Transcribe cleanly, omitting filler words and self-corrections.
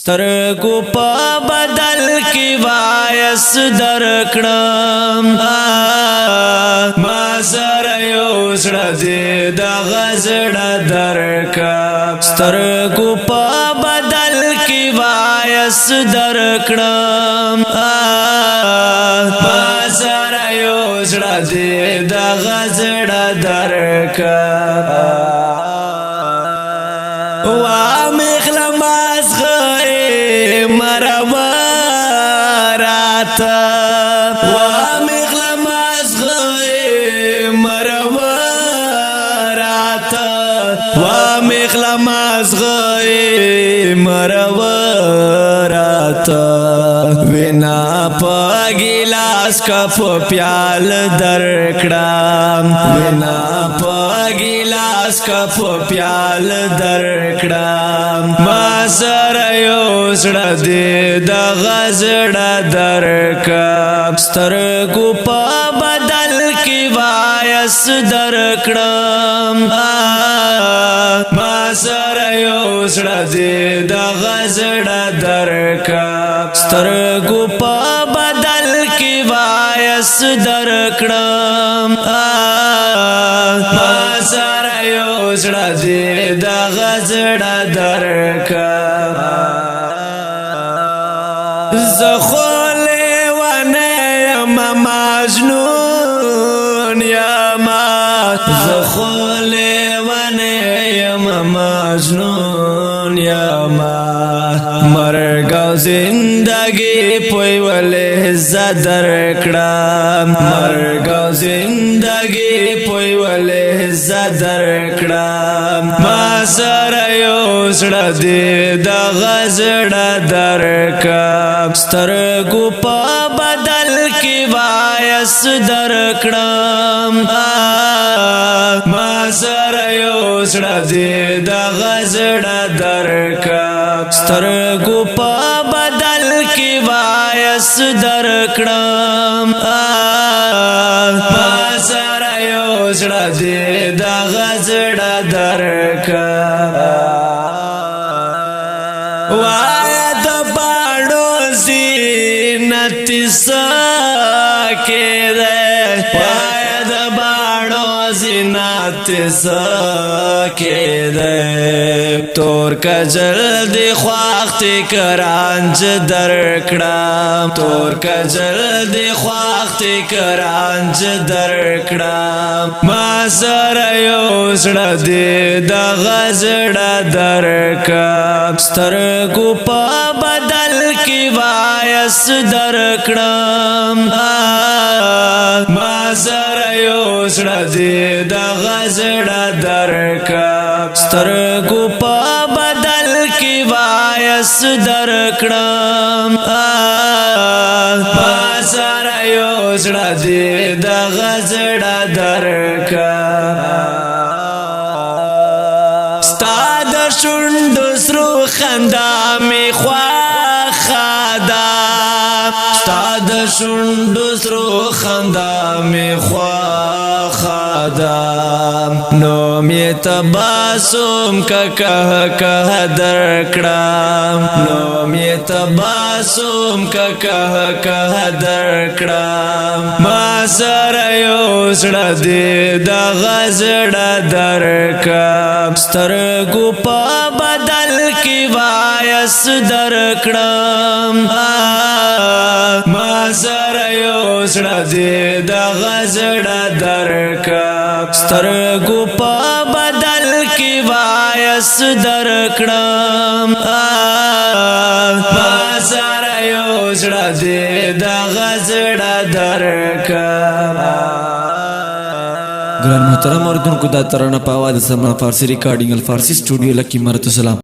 سترګو په بدل کې وایس درکړم ما سره یو زړه دې د غزړه درکړم سترګو په بدل کې وایس درکړم ما سره یو زړه دې د غزړه درکړم وینا په ګلاس کپ پیال درکړم وینا په ګلاس کپ پیال درکړم ما سره یو زړه دې د غزړه درکړم سترګو په بدل کې وایس درکړم ما سره یو زړه دې د غزړه درکړم سترګو په بدل کې وایس درکړم ما سره یو زړه دې د غزړه درکړم زه خو لیونی یم مجنون یم زه خو لیونی یم مجنون یم مرګ او زندگی پوی ولې عزت درکړم مرګ او زندگی پوی ولې عزت درکړم ما سره یو زړه دې د غزړه درکړم سترګو په بدل کې وایس درکړم ما سره یو زړه دې د غزړه درکړم سترګو په بدل کې وایس درکړم ما سره یو زړه دې د غزړه درکړم وای د باڼو زینت سکه ده وای د باڼو زینت سکه ده تور کجل دی خواخت کرانج درکړم تور کجل دی خواخت کرانج درکړم ما سره یو زړه دې د غزړه درکړم سترګو په بدل کې وایس درکړم ما سره یو زړه دې د غزړه درکړم سترګو په بدل کې وایس درکړم ما سره یو زړه دې د غزړه درکړم ستا د شونډو سرو خندا مې خوښه ده ستا د شونډو سرو خندا مې خوښه ده نوم یې تبسم که درکړم نوم یې تبسم که درکړم ما سره یو زړه دې د غزړه درکړم سترګو په بدل کې وایس درکړم ما سره یو زړه دې د غزړه درکړم سترګو په بدل کې وایس درکړم ما سره یو زړه دې د غزړه درکړم ګران محترم اوریدونکو دا ترانه په आवाज سمنا فارسی ریکارډینګ الفارسی سټوډیو لکی مرتو سلام